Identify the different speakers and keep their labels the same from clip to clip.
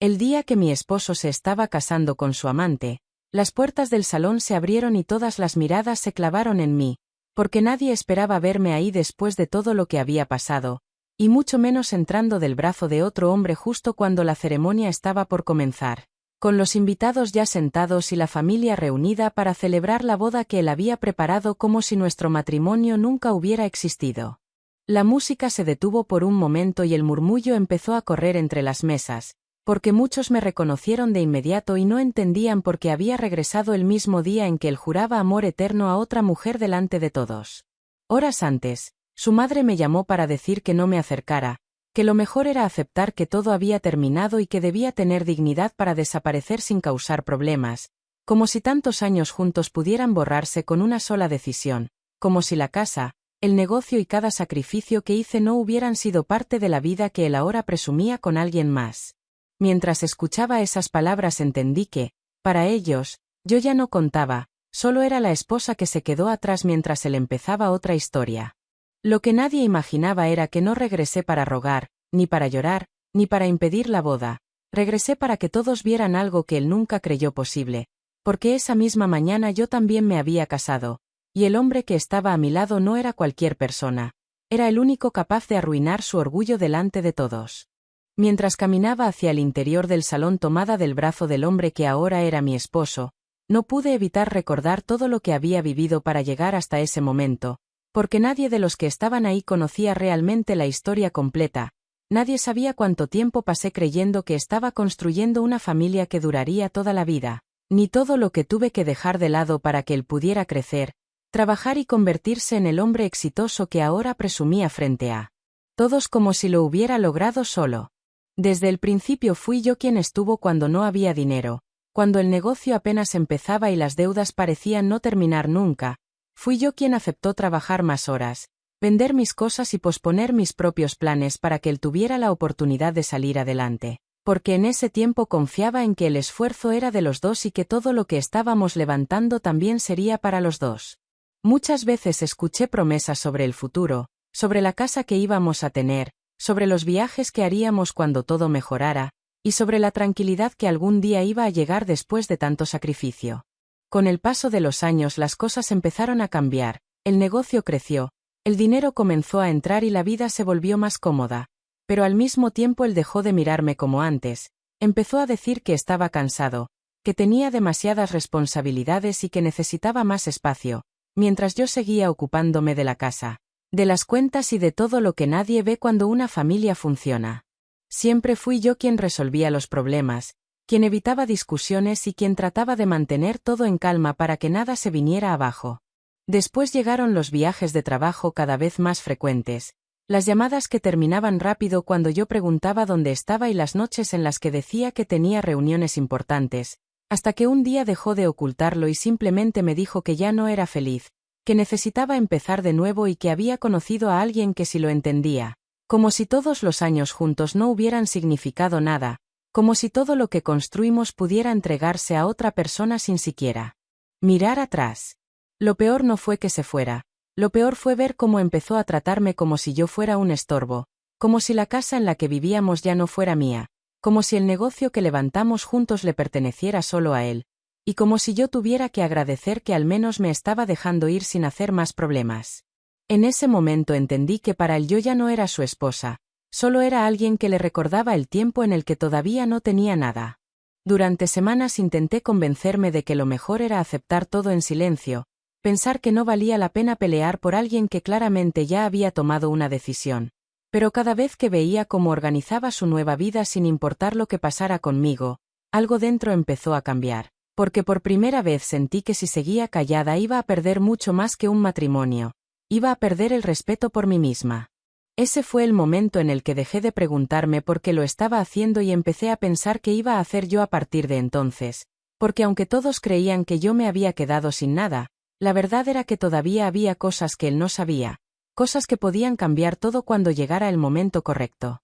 Speaker 1: El día que mi esposo se estaba casando con su amante, las puertas del salón se abrieron y todas las miradas se clavaron en mí, porque nadie esperaba verme ahí después de todo lo que había pasado, y mucho menos entrando del brazo de otro hombre justo cuando la ceremonia estaba por comenzar, con los invitados ya sentados y la familia reunida para celebrar la boda que él había preparado como si nuestro matrimonio nunca hubiera existido. La música se detuvo por un momento y el murmullo empezó a correr entre las mesas, porque muchos me reconocieron de inmediato y no entendían por qué había regresado el mismo día en que él juraba amor eterno a otra mujer delante de todos. Horas antes, su madre me llamó para decir que no me acercara, que lo mejor era aceptar que todo había terminado y que debía tener dignidad para desaparecer sin causar problemas, como si tantos años juntos pudieran borrarse con una sola decisión, como si la casa, el negocio y cada sacrificio que hice no hubieran sido parte de la vida que él ahora presumía con alguien más. Mientras escuchaba esas palabras entendí que, para ellos, yo ya no contaba, solo era la esposa que se quedó atrás mientras él empezaba otra historia. Lo que nadie imaginaba era que no regresé para rogar, ni para llorar, ni para impedir la boda. Regresé para que todos vieran algo que él nunca creyó posible, porque esa misma mañana yo también me había casado, y el hombre que estaba a mi lado no era cualquier persona, era el único capaz de arruinar su orgullo delante de todos. Mientras caminaba hacia el interior del salón tomada del brazo del hombre que ahora era mi esposo, no pude evitar recordar todo lo que había vivido para llegar hasta ese momento, porque nadie de los que estaban ahí conocía realmente la historia completa, nadie sabía cuánto tiempo pasé creyendo que estaba construyendo una familia que duraría toda la vida, ni todo lo que tuve que dejar de lado para que él pudiera crecer, trabajar y convertirse en el hombre exitoso que ahora presumía frente a todos como si lo hubiera logrado solo. Desde el principio fui yo quien estuvo cuando no había dinero, cuando el negocio apenas empezaba y las deudas parecían no terminar nunca, fui yo quien aceptó trabajar más horas, vender mis cosas y posponer mis propios planes para que él tuviera la oportunidad de salir adelante, porque en ese tiempo confiaba en que el esfuerzo era de los dos y que todo lo que estábamos levantando también sería para los dos. Muchas veces escuché promesas sobre el futuro, sobre la casa que íbamos a tener, sobre los viajes que haríamos cuando todo mejorara, y sobre la tranquilidad que algún día iba a llegar después de tanto sacrificio. Con el paso de los años las cosas empezaron a cambiar, el negocio creció, el dinero comenzó a entrar y la vida se volvió más cómoda, pero al mismo tiempo él dejó de mirarme como antes, empezó a decir que estaba cansado, que tenía demasiadas responsabilidades y que necesitaba más espacio, mientras yo seguía ocupándome de la casa, de las cuentas y de todo lo que nadie ve cuando una familia funciona. Siempre fui yo quien resolvía los problemas, quien evitaba discusiones y quien trataba de mantener todo en calma para que nada se viniera abajo. Después llegaron los viajes de trabajo cada vez más frecuentes, las llamadas que terminaban rápido cuando yo preguntaba dónde estaba y las noches en las que decía que tenía reuniones importantes, hasta que un día dejó de ocultarlo y simplemente me dijo que ya no era feliz, que necesitaba empezar de nuevo y que había conocido a alguien que sí lo entendía, como si todos los años juntos no hubieran significado nada, como si todo lo que construimos pudiera entregarse a otra persona sin siquiera mirar atrás. Lo peor no fue que se fuera, lo peor fue ver cómo empezó a tratarme como si yo fuera un estorbo, como si la casa en la que vivíamos ya no fuera mía, como si el negocio que levantamos juntos le perteneciera solo a él, y como si yo tuviera que agradecer que al menos me estaba dejando ir sin hacer más problemas. En ese momento entendí que para él yo ya no era su esposa, solo era alguien que le recordaba el tiempo en el que todavía no tenía nada. Durante semanas intenté convencerme de que lo mejor era aceptar todo en silencio, pensar que no valía la pena pelear por alguien que claramente ya había tomado una decisión. Pero cada vez que veía cómo organizaba su nueva vida sin importar lo que pasara conmigo, algo dentro empezó a cambiar, porque por primera vez sentí que si seguía callada iba a perder mucho más que un matrimonio, iba a perder el respeto por mí misma. Ese fue el momento en el que dejé de preguntarme por qué lo estaba haciendo y empecé a pensar qué iba a hacer yo a partir de entonces, porque aunque todos creían que yo me había quedado sin nada, la verdad era que todavía había cosas que él no sabía, cosas que podían cambiar todo cuando llegara el momento correcto.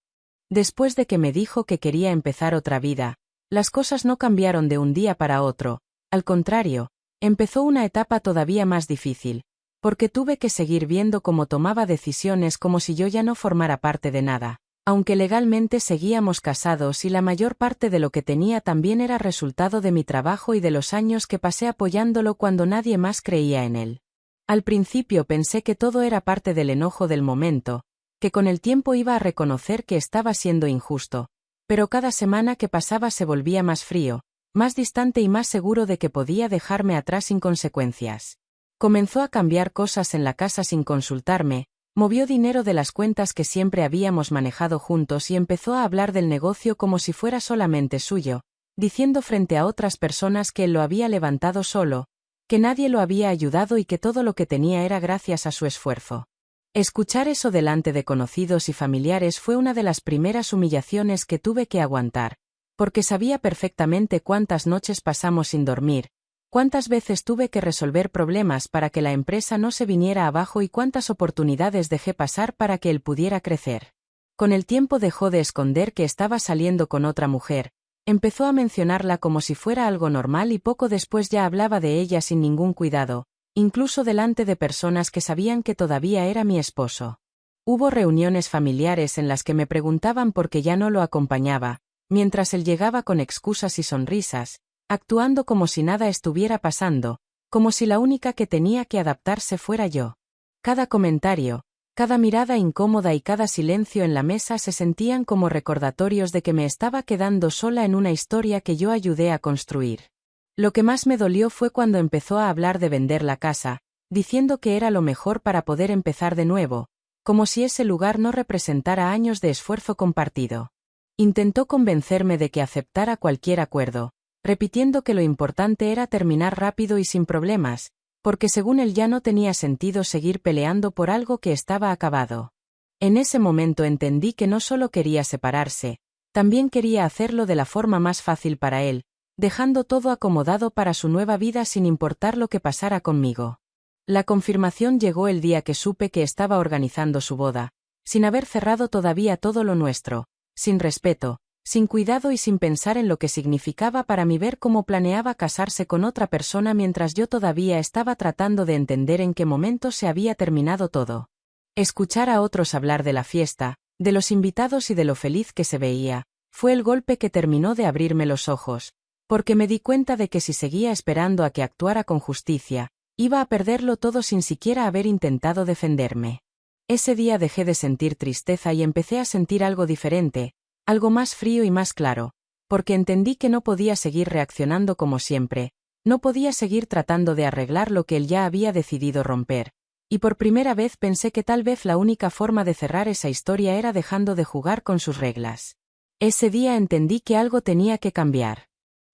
Speaker 1: Después de que me dijo que quería empezar otra vida, las cosas no cambiaron de un día para otro, al contrario, empezó una etapa todavía más difícil, porque tuve que seguir viendo cómo tomaba decisiones como si yo ya no formara parte de nada, aunque legalmente seguíamos casados y la mayor parte de lo que tenía también era resultado de mi trabajo y de los años que pasé apoyándolo cuando nadie más creía en él. Al principio pensé que todo era parte del enojo del momento, que con el tiempo iba a reconocer que estaba siendo injusto, pero cada semana que pasaba se volvía más frío, más distante y más seguro de que podía dejarme atrás sin consecuencias. Comenzó a cambiar cosas en la casa sin consultarme, movió dinero de las cuentas que siempre habíamos manejado juntos y empezó a hablar del negocio como si fuera solamente suyo, diciendo frente a otras personas que él lo había levantado solo, que nadie lo había ayudado y que todo lo que tenía era gracias a su esfuerzo. Escuchar eso delante de conocidos y familiares fue una de las primeras humillaciones que tuve que aguantar, porque sabía perfectamente cuántas noches pasamos sin dormir, cuántas veces tuve que resolver problemas para que la empresa no se viniera abajo y cuántas oportunidades dejé pasar para que él pudiera crecer. Con el tiempo dejó de esconder que estaba saliendo con otra mujer, empezó a mencionarla como si fuera algo normal y poco después ya hablaba de ella sin ningún cuidado, incluso delante de personas que sabían que todavía era mi esposo. Hubo reuniones familiares en las que me preguntaban por qué ya no lo acompañaba, mientras él llegaba con excusas y sonrisas, actuando como si nada estuviera pasando, como si la única que tenía que adaptarse fuera yo. Cada comentario, cada mirada incómoda y cada silencio en la mesa se sentían como recordatorios de que me estaba quedando sola en una historia que yo ayudé a construir. Lo que más me dolió fue cuando empezó a hablar de vender la casa, diciendo que era lo mejor para poder empezar de nuevo, como si ese lugar no representara años de esfuerzo compartido. Intentó convencerme de que aceptara cualquier acuerdo, repitiendo que lo importante era terminar rápido y sin problemas, porque según él ya no tenía sentido seguir peleando por algo que estaba acabado. En ese momento entendí que no solo quería separarse, también quería hacerlo de la forma más fácil para él, dejando todo acomodado para su nueva vida sin importar lo que pasara conmigo. La confirmación llegó el día que supe que estaba organizando su boda, sin haber cerrado todavía todo lo nuestro, sin respeto, sin cuidado y sin pensar en lo que significaba para mí ver cómo planeaba casarse con otra persona mientras yo todavía estaba tratando de entender en qué momento se había terminado todo. Escuchar a otros hablar de la fiesta, de los invitados y de lo feliz que se veía, fue el golpe que terminó de abrirme los ojos, porque me di cuenta de que si seguía esperando a que actuara con justicia, iba a perderlo todo sin siquiera haber intentado defenderme. Ese día dejé de sentir tristeza y empecé a sentir algo diferente, algo más frío y más claro, porque entendí que no podía seguir reaccionando como siempre, no podía seguir tratando de arreglar lo que él ya había decidido romper, y por primera vez pensé que tal vez la única forma de cerrar esa historia era dejando de jugar con sus reglas. Ese día entendí que algo tenía que cambiar.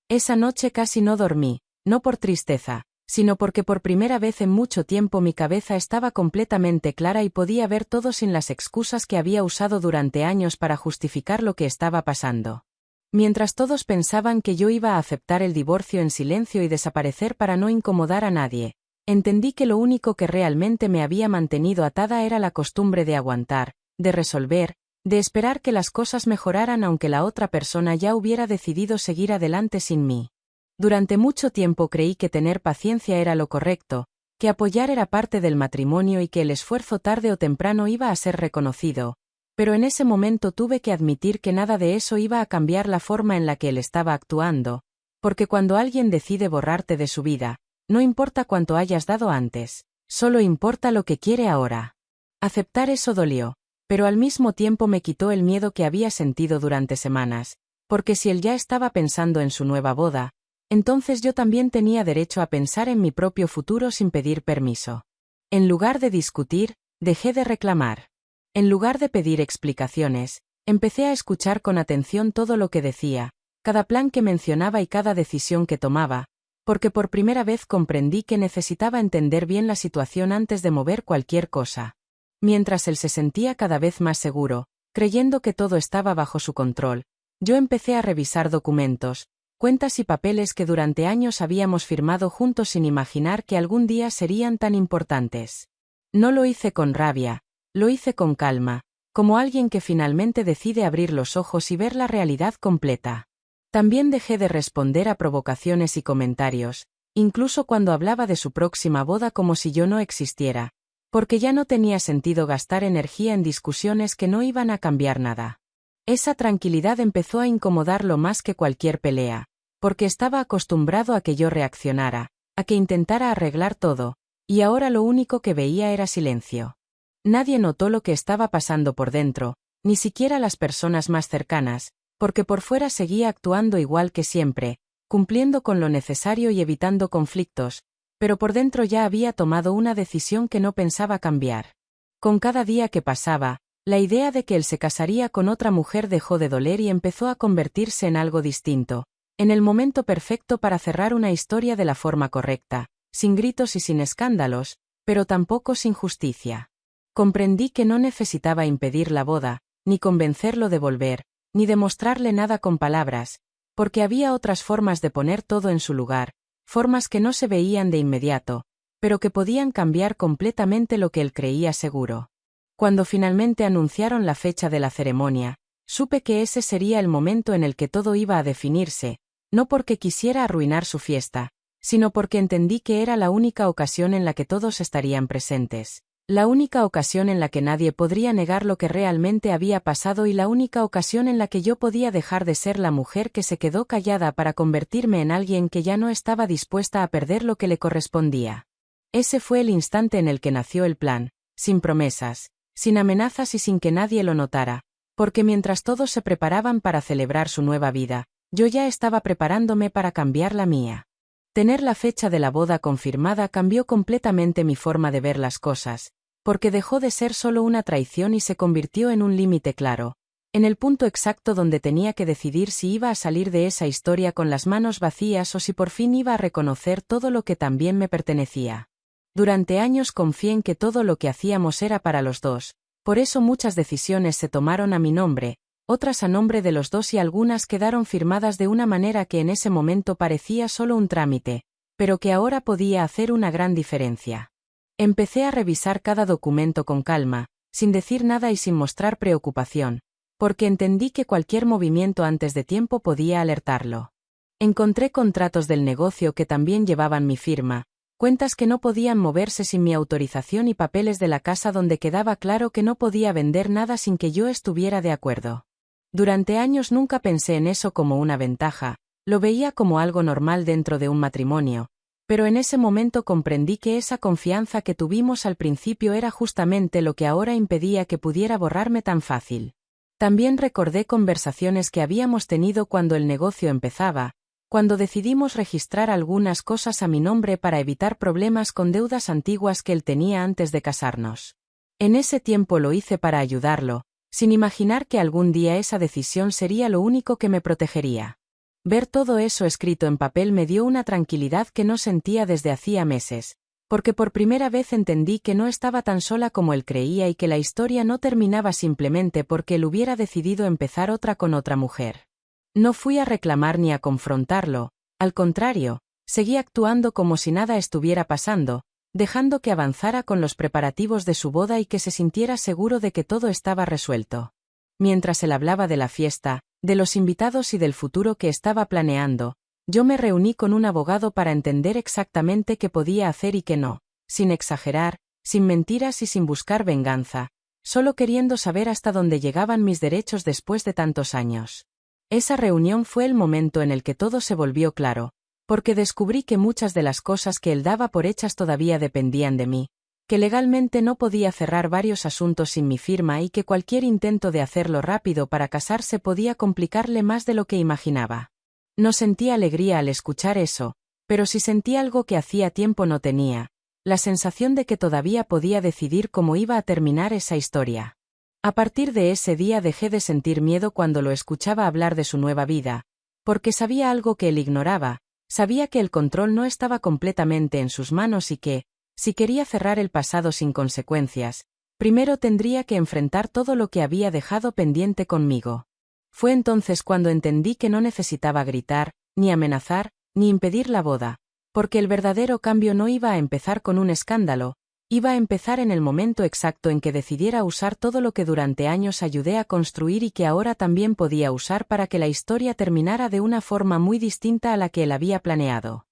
Speaker 1: Esa noche casi no dormí, no por tristeza, sino porque por primera vez en mucho tiempo mi cabeza estaba completamente clara y podía ver todo sin las excusas que había usado durante años para justificar lo que estaba pasando. Mientras todos pensaban que yo iba a aceptar el divorcio en silencio y desaparecer para no incomodar a nadie, entendí que lo único que realmente me había mantenido atada era la costumbre de aguantar, de resolver, de esperar que las cosas mejoraran aunque la otra persona ya hubiera decidido seguir adelante sin mí. Durante mucho tiempo creí que tener paciencia era lo correcto, que apoyar era parte del matrimonio y que el esfuerzo tarde o temprano iba a ser reconocido, pero en ese momento tuve que admitir que nada de eso iba a cambiar la forma en la que él estaba actuando, porque cuando alguien decide borrarte de su vida, no importa cuánto hayas dado antes, solo importa lo que quiere ahora. Aceptar eso dolió, pero al mismo tiempo me quitó el miedo que había sentido durante semanas, porque si él ya estaba pensando en su nueva boda, entonces yo también tenía derecho a pensar en mi propio futuro sin pedir permiso. En lugar de discutir, dejé de reclamar. En lugar de pedir explicaciones, empecé a escuchar con atención todo lo que decía, cada plan que mencionaba y cada decisión que tomaba, porque por primera vez comprendí que necesitaba entender bien la situación antes de mover cualquier cosa. Mientras él se sentía cada vez más seguro, creyendo que todo estaba bajo su control, yo empecé a revisar documentos, cuentas y papeles que durante años habíamos firmado juntos sin imaginar que algún día serían tan importantes. No lo hice con rabia, lo hice con calma, como alguien que finalmente decide abrir los ojos y ver la realidad completa. También dejé de responder a provocaciones y comentarios, incluso cuando hablaba de su próxima boda como si yo no existiera, porque ya no tenía sentido gastar energía en discusiones que no iban a cambiar nada. Esa tranquilidad empezó a incomodarlo más que cualquier pelea, porque estaba acostumbrado a que yo reaccionara, a que intentara arreglar todo, y ahora lo único que veía era silencio. Nadie notó lo que estaba pasando por dentro, ni siquiera las personas más cercanas, porque por fuera seguía actuando igual que siempre, cumpliendo con lo necesario y evitando conflictos, pero por dentro ya había tomado una decisión que no pensaba cambiar. Con cada día que pasaba, la idea de que él se casaría con otra mujer dejó de doler y empezó a convertirse en algo distinto, en el momento perfecto para cerrar una historia de la forma correcta, sin gritos y sin escándalos, pero tampoco sin justicia. Comprendí que no necesitaba impedir la boda, ni convencerlo de volver, ni demostrarle nada con palabras, porque había otras formas de poner todo en su lugar, formas que no se veían de inmediato, pero que podían cambiar completamente lo que él creía seguro. Cuando finalmente anunciaron la fecha de la ceremonia, supe que ese sería el momento en el que todo iba a definirse, no porque quisiera arruinar su fiesta, sino porque entendí que era la única ocasión en la que todos estarían presentes. La única ocasión en la que nadie podría negar lo que realmente había pasado y la única ocasión en la que yo podía dejar de ser la mujer que se quedó callada para convertirme en alguien que ya no estaba dispuesta a perder lo que le correspondía. Ese fue el instante en el que nació el plan, sin promesas, sin amenazas y sin que nadie lo notara, porque mientras todos se preparaban para celebrar su nueva vida, yo ya estaba preparándome para cambiar la mía. Tener la fecha de la boda confirmada cambió completamente mi forma de ver las cosas, porque dejó de ser solo una traición y se convirtió en un límite claro, en el punto exacto donde tenía que decidir si iba a salir de esa historia con las manos vacías o si por fin iba a reconocer todo lo que también me pertenecía. Durante años confié en que todo lo que hacíamos era para los dos, por eso muchas decisiones se tomaron a mi nombre, otras a nombre de los dos y algunas quedaron firmadas de una manera que en ese momento parecía solo un trámite, pero que ahora podía hacer una gran diferencia. Empecé a revisar cada documento con calma, sin decir nada y sin mostrar preocupación, porque entendí que cualquier movimiento antes de tiempo podía alertarlo. Encontré contratos del negocio que también llevaban mi firma, cuentas que no podían moverse sin mi autorización y papeles de la casa donde quedaba claro que no podía vender nada sin que yo estuviera de acuerdo. Durante años nunca pensé en eso como una ventaja, lo veía como algo normal dentro de un matrimonio, pero en ese momento comprendí que esa confianza que tuvimos al principio era justamente lo que ahora impedía que pudiera borrarme tan fácil. También recordé conversaciones que habíamos tenido cuando el negocio empezaba, cuando decidimos registrar algunas cosas a mi nombre para evitar problemas con deudas antiguas que él tenía antes de casarnos. En ese tiempo lo hice para ayudarlo, sin imaginar que algún día esa decisión sería lo único que me protegería. Ver todo eso escrito en papel me dio una tranquilidad que no sentía desde hacía meses, porque por primera vez entendí que no estaba tan sola como él creía y que la historia no terminaba simplemente porque él hubiera decidido empezar otra con otra mujer. No fui a reclamar ni a confrontarlo, al contrario, seguí actuando como si nada estuviera pasando, dejando que avanzara con los preparativos de su boda y que se sintiera seguro de que todo estaba resuelto. Mientras él hablaba de la fiesta, de los invitados y del futuro que estaba planeando, yo me reuní con un abogado para entender exactamente qué podía hacer y qué no, sin exagerar, sin mentiras y sin buscar venganza, solo queriendo saber hasta dónde llegaban mis derechos después de tantos años. Esa reunión fue el momento en el que todo se volvió claro, porque descubrí que muchas de las cosas que él daba por hechas todavía dependían de mí, que legalmente no podía cerrar varios asuntos sin mi firma y que cualquier intento de hacerlo rápido para casarse podía complicarle más de lo que imaginaba. No sentí alegría al escuchar eso, pero sí sentí algo que hacía tiempo no tenía, la sensación de que todavía podía decidir cómo iba a terminar esa historia. A partir de ese día dejé de sentir miedo cuando lo escuchaba hablar de su nueva vida, porque sabía algo que él ignoraba, sabía que el control no estaba completamente en sus manos y que, si quería cerrar el pasado sin consecuencias, primero tendría que enfrentar todo lo que había dejado pendiente conmigo. Fue entonces cuando entendí que no necesitaba gritar, ni amenazar, ni impedir la boda, porque el verdadero cambio no iba a empezar con un escándalo, iba a empezar en el momento exacto en que decidiera usar todo lo que durante años ayudé a construir y que ahora también podía usar para que la historia terminara de una forma muy distinta a la que él había planeado.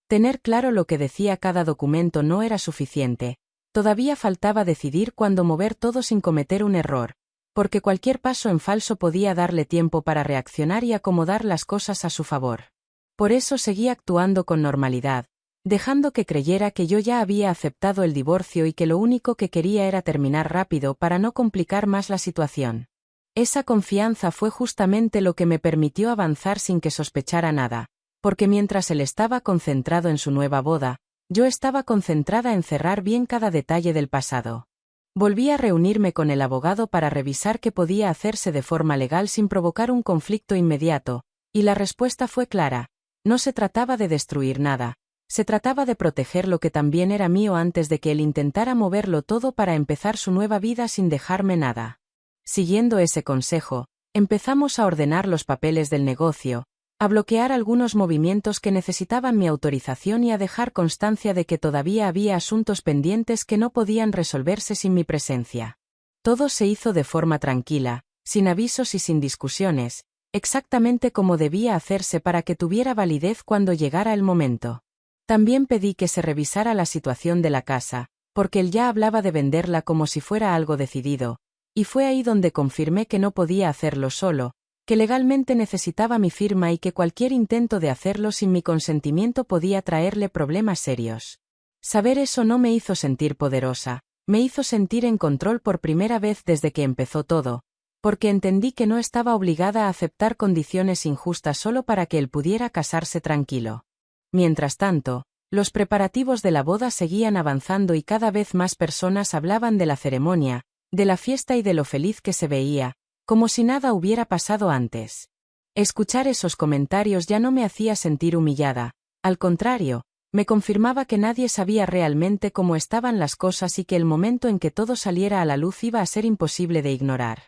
Speaker 1: Tener claro lo que decía cada documento no era suficiente, todavía faltaba decidir cuándo mover todo sin cometer un error, porque cualquier paso en falso podía darle tiempo para reaccionar y acomodar las cosas a su favor. Por eso seguí actuando con normalidad, dejando que creyera que yo ya había aceptado el divorcio y que lo único que quería era terminar rápido para no complicar más la situación. Esa confianza fue justamente lo que me permitió avanzar sin que sospechara nada, porque mientras él estaba concentrado en su nueva boda, yo estaba concentrada en cerrar bien cada detalle del pasado. Volví a reunirme con el abogado para revisar qué podía hacerse de forma legal sin provocar un conflicto inmediato, y la respuesta fue clara: no se trataba de destruir nada, se trataba de proteger lo que también era mío antes de que él intentara moverlo todo para empezar su nueva vida sin dejarme nada. Siguiendo ese consejo, empezamos a ordenar los papeles del negocio, a bloquear algunos movimientos que necesitaban mi autorización y a dejar constancia de que todavía había asuntos pendientes que no podían resolverse sin mi presencia. Todo se hizo de forma tranquila, sin avisos y sin discusiones, exactamente como debía hacerse para que tuviera validez cuando llegara el momento. También pedí que se revisara la situación de la casa, porque él ya hablaba de venderla como si fuera algo decidido, y fue ahí donde confirmé que no podía hacerlo solo, que legalmente necesitaba mi firma y que cualquier intento de hacerlo sin mi consentimiento podía traerle problemas serios. Saber eso no me hizo sentir poderosa, me hizo sentir en control por primera vez desde que empezó todo, porque entendí que no estaba obligada a aceptar condiciones injustas solo para que él pudiera casarse tranquilo. Mientras tanto, los preparativos de la boda seguían avanzando y cada vez más personas hablaban de la ceremonia, de la fiesta y de lo feliz que se veía, como si nada hubiera pasado antes. Escuchar esos comentarios ya no me hacía sentir humillada, al contrario, me confirmaba que nadie sabía realmente cómo estaban las cosas y que el momento en que todo saliera a la luz iba a ser imposible de ignorar.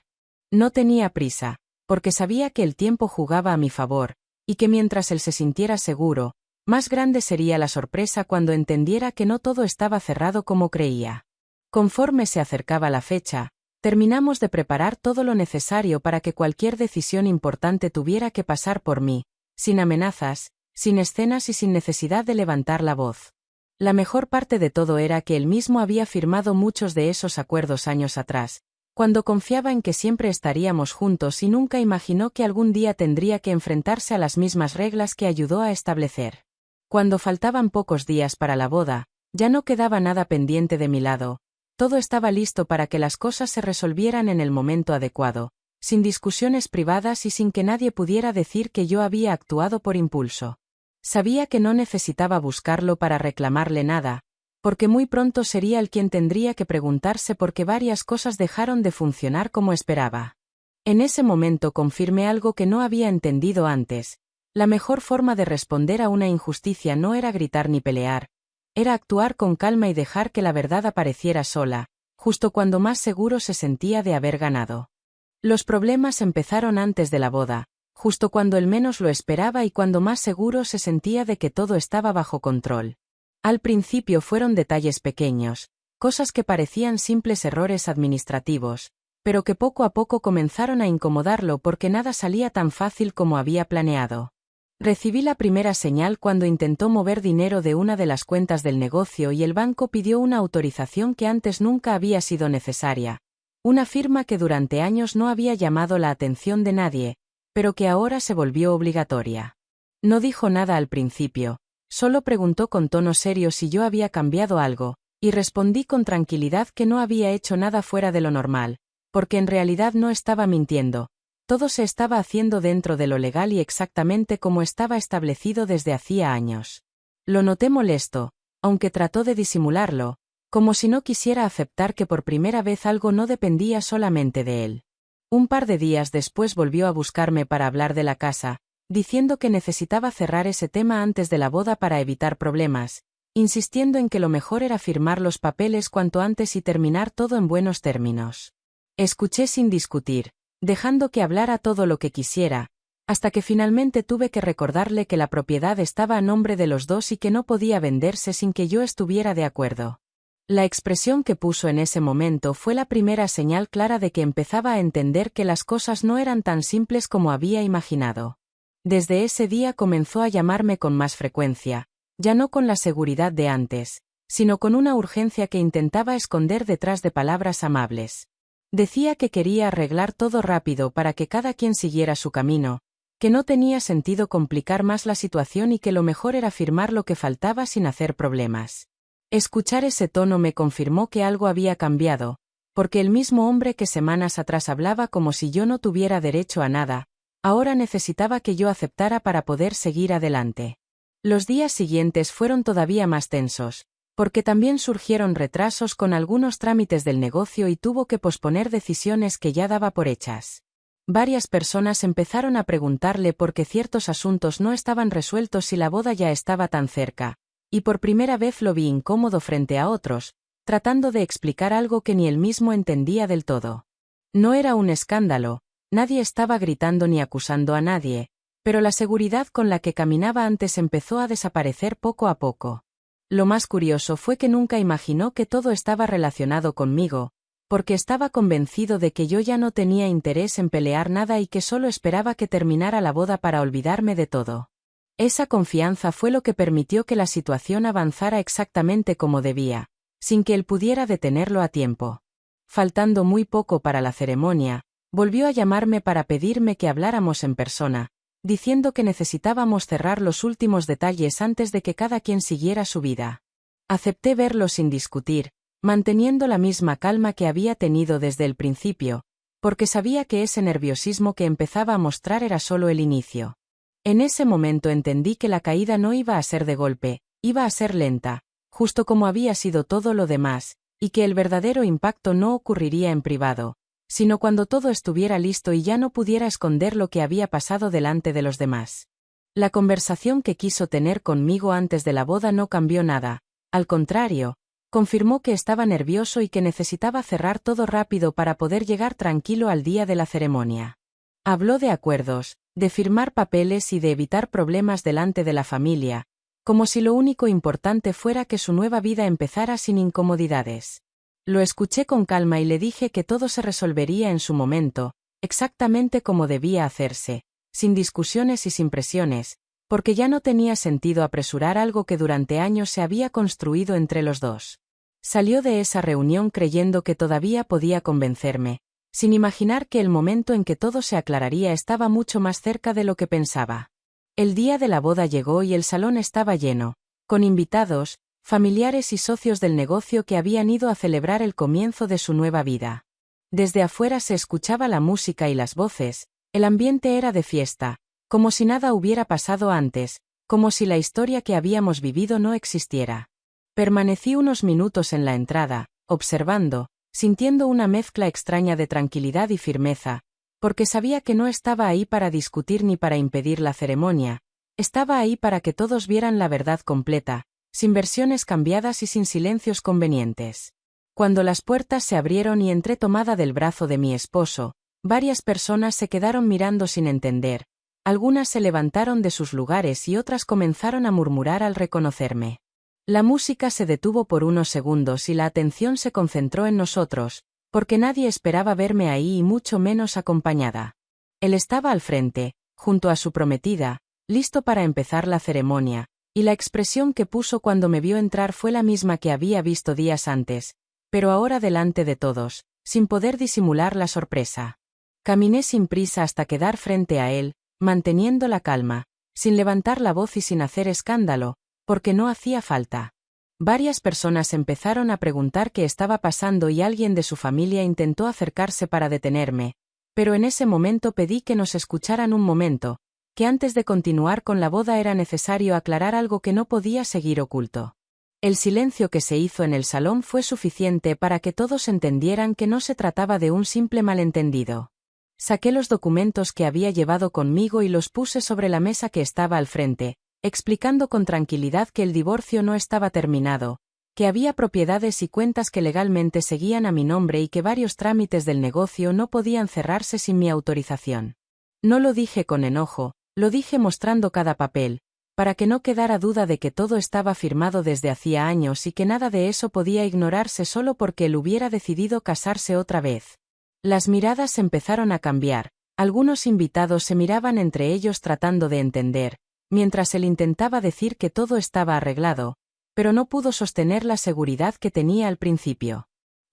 Speaker 1: No tenía prisa, porque sabía que el tiempo jugaba a mi favor, y que mientras él se sintiera seguro, más grande sería la sorpresa cuando entendiera que no todo estaba cerrado como creía. Conforme se acercaba la fecha, terminamos de preparar todo lo necesario para que cualquier decisión importante tuviera que pasar por mí, sin amenazas, sin escenas y sin necesidad de levantar la voz. La mejor parte de todo era que él mismo había firmado muchos de esos acuerdos años atrás, cuando confiaba en que siempre estaríamos juntos y nunca imaginó que algún día tendría que enfrentarse a las mismas reglas que ayudó a establecer. Cuando faltaban pocos días para la boda, ya no quedaba nada pendiente de mi lado. Todo estaba listo para que las cosas se resolvieran en el momento adecuado, sin discusiones privadas y sin que nadie pudiera decir que yo había actuado por impulso. Sabía que no necesitaba buscarlo para reclamarle nada, porque muy pronto sería él quien tendría que preguntarse por qué varias cosas dejaron de funcionar como esperaba. En ese momento confirmé algo que no había entendido antes: la mejor forma de responder a una injusticia no era gritar ni pelear, era actuar con calma y dejar que la verdad apareciera sola, justo cuando más seguro se sentía de haber ganado. Los problemas empezaron antes de la boda, justo cuando él menos lo esperaba y cuando más seguro se sentía de que todo estaba bajo control. Al principio fueron detalles pequeños, cosas que parecían simples errores administrativos, pero que poco a poco comenzaron a incomodarlo porque nada salía tan fácil como había planeado. Recibí la primera señal cuando intentó mover dinero de una de las cuentas del negocio y el banco pidió una autorización que antes nunca había sido necesaria. Una firma que durante años no había llamado la atención de nadie, pero que ahora se volvió obligatoria. No dijo nada al principio, solo preguntó con tono serio si yo había cambiado algo, y respondí con tranquilidad que no había hecho nada fuera de lo normal, porque en realidad no estaba mintiendo. Todo se estaba haciendo dentro de lo legal y exactamente como estaba establecido desde hacía años. Lo noté molesto, aunque trató de disimularlo, como si no quisiera aceptar que por primera vez algo no dependía solamente de él. Un par de días después volvió a buscarme para hablar de la casa, diciendo que necesitaba cerrar ese tema antes de la boda para evitar problemas, insistiendo en que lo mejor era firmar los papeles cuanto antes y terminar todo en buenos términos. Escuché sin discutir, dejando que hablara todo lo que quisiera, hasta que finalmente tuve que recordarle que la propiedad estaba a nombre de los dos y que no podía venderse sin que yo estuviera de acuerdo. La expresión que puso en ese momento fue la primera señal clara de que empezaba a entender que las cosas no eran tan simples como había imaginado. Desde ese día comenzó a llamarme con más frecuencia, ya no con la seguridad de antes, sino con una urgencia que intentaba esconder detrás de palabras amables. Decía que quería arreglar todo rápido para que cada quien siguiera su camino, que no tenía sentido complicar más la situación y que lo mejor era firmar lo que faltaba sin hacer problemas. Escuchar ese tono me confirmó que algo había cambiado, porque el mismo hombre que semanas atrás hablaba como si yo no tuviera derecho a nada, ahora necesitaba que yo aceptara para poder seguir adelante. Los días siguientes fueron todavía más tensos, porque también surgieron retrasos con algunos trámites del negocio y tuvo que posponer decisiones que ya daba por hechas. Varias personas empezaron a preguntarle por qué ciertos asuntos no estaban resueltos y la boda ya estaba tan cerca, y por primera vez lo vi incómodo frente a otros, tratando de explicar algo que ni él mismo entendía del todo. No era un escándalo, nadie estaba gritando ni acusando a nadie, pero la seguridad con la que caminaba antes empezó a desaparecer poco a poco. Lo más curioso fue que nunca imaginó que todo estaba relacionado conmigo, porque estaba convencido de que yo ya no tenía interés en pelear nada y que solo esperaba que terminara la boda para olvidarme de todo. Esa confianza fue lo que permitió que la situación avanzara exactamente como debía, sin que él pudiera detenerlo a tiempo. Faltando muy poco para la ceremonia, volvió a llamarme para pedirme que habláramos en persona, diciendo que necesitábamos cerrar los últimos detalles antes de que cada quien siguiera su vida. Acepté verlo sin discutir, manteniendo la misma calma que había tenido desde el principio, porque sabía que ese nerviosismo que empezaba a mostrar era solo el inicio. En ese momento entendí que la caída no iba a ser de golpe, iba a ser lenta, justo como había sido todo lo demás, y que el verdadero impacto no ocurriría en privado, sino cuando todo estuviera listo y ya no pudiera esconder lo que había pasado delante de los demás. La conversación que quiso tener conmigo antes de la boda no cambió nada, al contrario, confirmó que estaba nervioso y que necesitaba cerrar todo rápido para poder llegar tranquilo al día de la ceremonia. Habló de acuerdos, de firmar papeles y de evitar problemas delante de la familia, como si lo único importante fuera que su nueva vida empezara sin incomodidades. Lo escuché con calma y le dije que todo se resolvería en su momento, exactamente como debía hacerse, sin discusiones y sin presiones, porque ya no tenía sentido apresurar algo que durante años se había construido entre los dos. Salió de esa reunión creyendo que todavía podía convencerme, sin imaginar que el momento en que todo se aclararía estaba mucho más cerca de lo que pensaba. El día de la boda llegó y el salón estaba lleno, con invitados, familiares y socios del negocio que habían ido a celebrar el comienzo de su nueva vida. Desde afuera se escuchaba la música y las voces, el ambiente era de fiesta, como si nada hubiera pasado antes, como si la historia que habíamos vivido no existiera. Permanecí unos minutos en la entrada, observando, sintiendo una mezcla extraña de tranquilidad y firmeza, porque sabía que no estaba ahí para discutir ni para impedir la ceremonia, estaba ahí para que todos vieran la verdad completa, sin versiones cambiadas y sin silencios convenientes. Cuando las puertas se abrieron y entré tomada del brazo de mi esposo, varias personas se quedaron mirando sin entender, algunas se levantaron de sus lugares y otras comenzaron a murmurar al reconocerme. La música se detuvo por unos segundos y la atención se concentró en nosotros, porque nadie esperaba verme ahí y mucho menos acompañada. Él estaba al frente, junto a su prometida, listo para empezar la ceremonia, y la expresión que puso cuando me vio entrar fue la misma que había visto días antes, pero ahora delante de todos, sin poder disimular la sorpresa. Caminé sin prisa hasta quedar frente a él, manteniendo la calma, sin levantar la voz y sin hacer escándalo, porque no hacía falta. Varias personas empezaron a preguntar qué estaba pasando y alguien de su familia intentó acercarse para detenerme, pero en ese momento pedí que nos escucharan un momento, que antes de continuar con la boda era necesario aclarar algo que no podía seguir oculto. El silencio que se hizo en el salón fue suficiente para que todos entendieran que no se trataba de un simple malentendido. Saqué los documentos que había llevado conmigo y los puse sobre la mesa que estaba al frente, explicando con tranquilidad que el divorcio no estaba terminado, que había propiedades y cuentas que legalmente seguían a mi nombre y que varios trámites del negocio no podían cerrarse sin mi autorización. No lo dije con enojo, lo dije mostrando cada papel, para que no quedara duda de que todo estaba firmado desde hacía años y que nada de eso podía ignorarse solo porque él hubiera decidido casarse otra vez. Las miradas empezaron a cambiar, algunos invitados se miraban entre ellos tratando de entender, mientras él intentaba decir que todo estaba arreglado, pero no pudo sostener la seguridad que tenía al principio.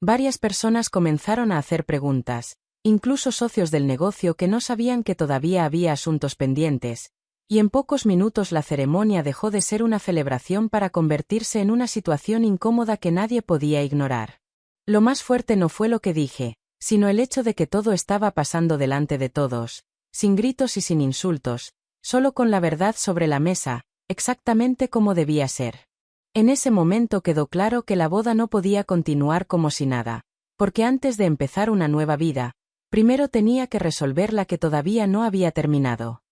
Speaker 1: Varias personas comenzaron a hacer preguntas, incluso socios del negocio que no sabían que todavía había asuntos pendientes, y en pocos minutos la ceremonia dejó de ser una celebración para convertirse en una situación incómoda que nadie podía ignorar. Lo más fuerte no fue lo que dije, sino el hecho de que todo estaba pasando delante de todos, sin gritos y sin insultos, solo con la verdad sobre la mesa, exactamente como debía ser. En ese momento quedó claro que la boda no podía continuar como si nada, porque antes de empezar una nueva vida, primero tenía que resolver la que todavía no había terminado.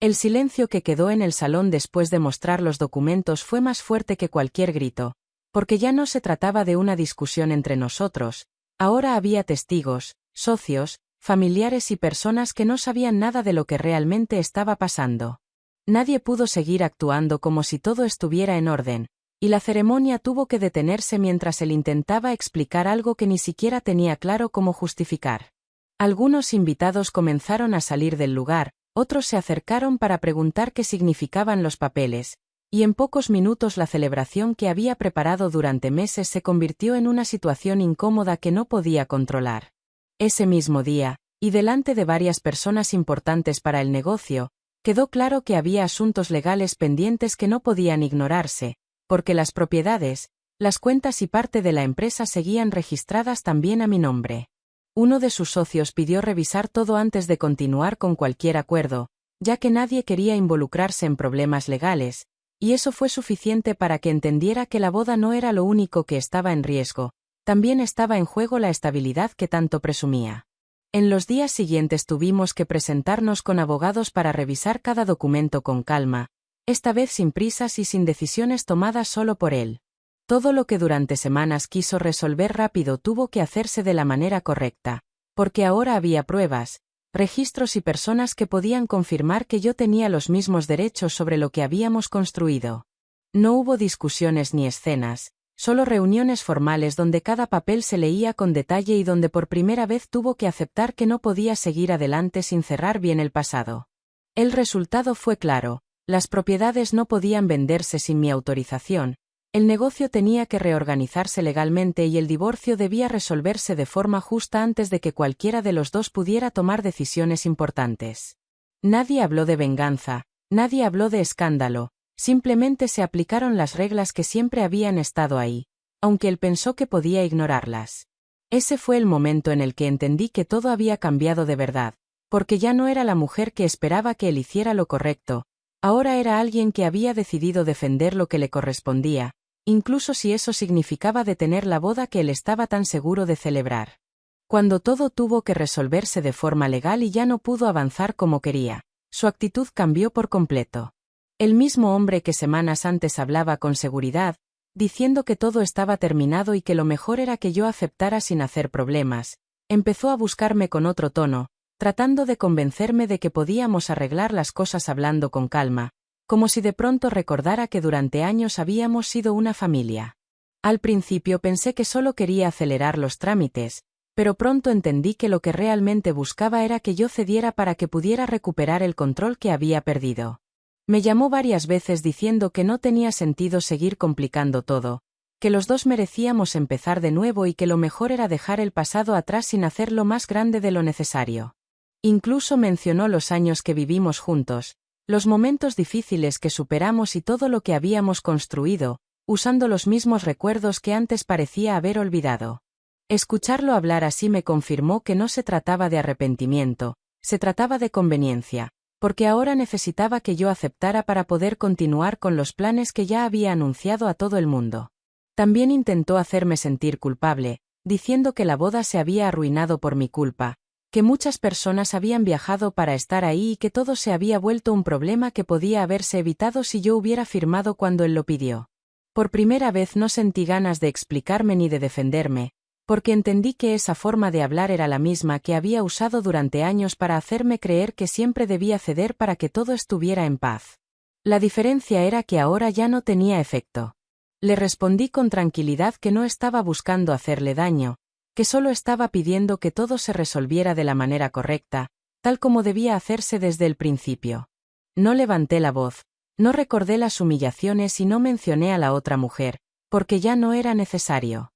Speaker 1: El silencio que quedó en el salón después de mostrar los documentos fue más fuerte que cualquier grito, porque ya no se trataba de una discusión entre nosotros, ahora había testigos, socios, familiares y personas que no sabían nada de lo que realmente estaba pasando. Nadie pudo seguir actuando como si todo estuviera en orden, y la ceremonia tuvo que detenerse mientras él intentaba explicar algo que ni siquiera tenía claro cómo justificar. Algunos invitados comenzaron a salir del lugar, otros se acercaron para preguntar qué significaban los papeles, y en pocos minutos la celebración que había preparado durante meses se convirtió en una situación incómoda que no podía controlar. Ese mismo día, y delante de varias personas importantes para el negocio, quedó claro que había asuntos legales pendientes que no podían ignorarse, porque las propiedades, las cuentas y parte de la empresa seguían registradas también a mi nombre. Uno de sus socios pidió revisar todo antes de continuar con cualquier acuerdo, ya que nadie quería involucrarse en problemas legales, y eso fue suficiente para que entendiera que la boda no era lo único que estaba en riesgo, también estaba en juego la estabilidad que tanto presumía. En los días siguientes tuvimos que presentarnos con abogados para revisar cada documento con calma, esta vez sin prisas y sin decisiones tomadas solo por él. Todo lo que durante semanas quiso resolver rápido tuvo que hacerse de la manera correcta, porque ahora había pruebas, registros y personas que podían confirmar que yo tenía los mismos derechos sobre lo que habíamos construido. No hubo discusiones ni escenas, solo reuniones formales donde cada papel se leía con detalle y donde por primera vez tuvo que aceptar que no podía seguir adelante sin cerrar bien el pasado. El resultado fue claro, las propiedades no podían venderse sin mi autorización, el negocio tenía que reorganizarse legalmente y el divorcio debía resolverse de forma justa antes de que cualquiera de los dos pudiera tomar decisiones importantes. Nadie habló de venganza, nadie habló de escándalo, simplemente se aplicaron las reglas que siempre habían estado ahí, aunque él pensó que podía ignorarlas. Ese fue el momento en el que entendí que todo había cambiado de verdad, porque ya no era la mujer que esperaba que él hiciera lo correcto, ahora era alguien que había decidido defender lo que le correspondía, incluso si eso significaba detener la boda que él estaba tan seguro de celebrar. Cuando todo tuvo que resolverse de forma legal y ya no pudo avanzar como quería, su actitud cambió por completo. El mismo hombre que semanas antes hablaba con seguridad, diciendo que todo estaba terminado y que lo mejor era que yo aceptara sin hacer problemas, empezó a buscarme con otro tono, tratando de convencerme de que podíamos arreglar las cosas hablando con calma, como si de pronto recordara que durante años habíamos sido una familia. Al principio pensé que solo quería acelerar los trámites, pero pronto entendí que lo que realmente buscaba era que yo cediera para que pudiera recuperar el control que había perdido. Me llamó varias veces diciendo que no tenía sentido seguir complicando todo, que los dos merecíamos empezar de nuevo y que lo mejor era dejar el pasado atrás sin hacerlo más grande de lo necesario. Incluso mencionó los años que vivimos juntos, los momentos difíciles que superamos y todo lo que habíamos construido, usando los mismos recuerdos que antes parecía haber olvidado. Escucharlo hablar así me confirmó que no se trataba de arrepentimiento, se trataba de conveniencia, porque ahora necesitaba que yo aceptara para poder continuar con los planes que ya había anunciado a todo el mundo. También intentó hacerme sentir culpable, diciendo que la boda se había arruinado por mi culpa, que muchas personas habían viajado para estar ahí y que todo se había vuelto un problema que podía haberse evitado si yo hubiera firmado cuando él lo pidió. Por primera vez no sentí ganas de explicarme ni de defenderme, porque entendí que esa forma de hablar era la misma que había usado durante años para hacerme creer que siempre debía ceder para que todo estuviera en paz. La diferencia era que ahora ya no tenía efecto. Le respondí con tranquilidad que no estaba buscando hacerle daño, que solo estaba pidiendo que todo se resolviera de la manera correcta, tal como debía hacerse desde el principio. No levanté la voz, no recordé las humillaciones y no mencioné a la otra mujer, porque ya no era necesario.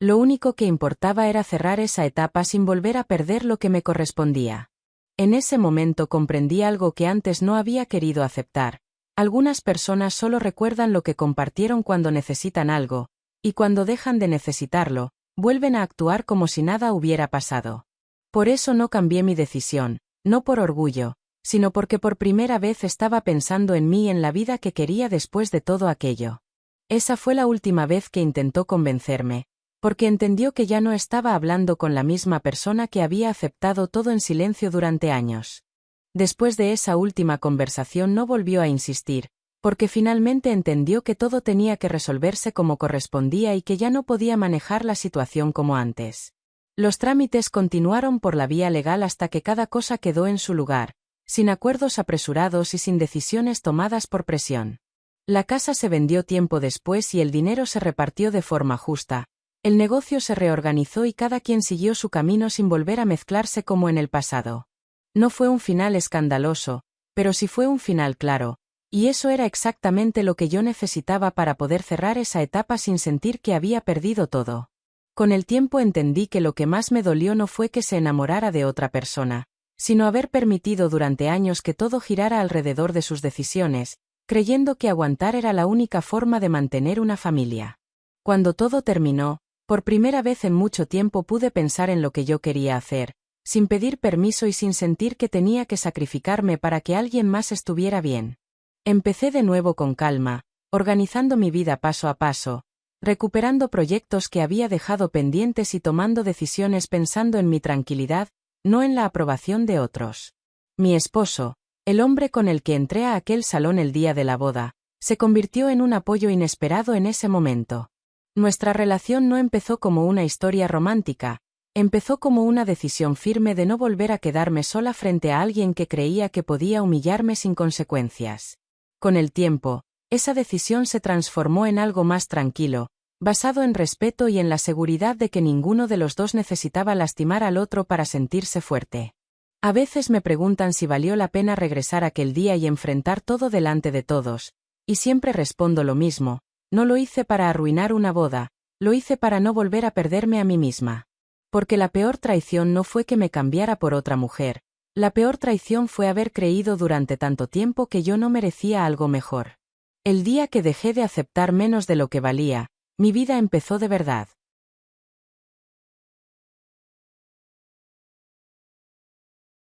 Speaker 1: Lo único que importaba era cerrar esa etapa sin volver a perder lo que me correspondía. En ese momento comprendí algo que antes no había querido aceptar. Algunas personas solo recuerdan lo que compartieron cuando necesitan algo, y cuando dejan de necesitarlo, vuelven a actuar como si nada hubiera pasado. Por eso no cambié mi decisión, no por orgullo, sino porque por primera vez estaba pensando en mí y en la vida que quería después de todo aquello. Esa fue la última vez que intentó convencerme, porque entendió que ya no estaba hablando con la misma persona que había aceptado todo en silencio durante años. Después de esa última conversación no volvió a insistir, porque finalmente entendió que todo tenía que resolverse como correspondía y que ya no podía manejar la situación como antes. Los trámites continuaron por la vía legal hasta que cada cosa quedó en su lugar, sin acuerdos apresurados y sin decisiones tomadas por presión. La casa se vendió tiempo después y el dinero se repartió de forma justa. El negocio se reorganizó y cada quien siguió su camino sin volver a mezclarse como en el pasado. No fue un final escandaloso, pero sí fue un final claro, y eso era exactamente lo que yo necesitaba para poder cerrar esa etapa sin sentir que había perdido todo. Con el tiempo entendí que lo que más me dolió no fue que se enamorara de otra persona, sino haber permitido durante años que todo girara alrededor de sus decisiones, creyendo que aguantar era la única forma de mantener una familia. Cuando todo terminó, por primera vez en mucho tiempo pude pensar en lo que yo quería hacer, sin pedir permiso y sin sentir que tenía que sacrificarme para que alguien más estuviera bien. Empecé de nuevo con calma, organizando mi vida paso a paso, recuperando proyectos que había dejado pendientes y tomando decisiones pensando en mi tranquilidad, no en la aprobación de otros. Mi esposo, el hombre con el que entré a aquel salón el día de la boda, se convirtió en un apoyo inesperado en ese momento. Nuestra relación no empezó como una historia romántica, empezó como una decisión firme de no volver a quedarme sola frente a alguien que creía que podía humillarme sin consecuencias. Con el tiempo, esa decisión se transformó en algo más tranquilo, basado en respeto y en la seguridad de que ninguno de los dos necesitaba lastimar al otro para sentirse fuerte. A veces me preguntan si valió la pena regresar aquel día y enfrentar todo delante de todos, y siempre respondo lo mismo. No lo hice para arruinar una boda, lo hice para no volver a perderme a mí misma. Porque la peor traición no fue que me cambiara por otra mujer, la peor traición fue haber creído durante tanto tiempo que yo no merecía algo mejor. El día que dejé de aceptar menos de lo que valía, mi vida empezó de verdad.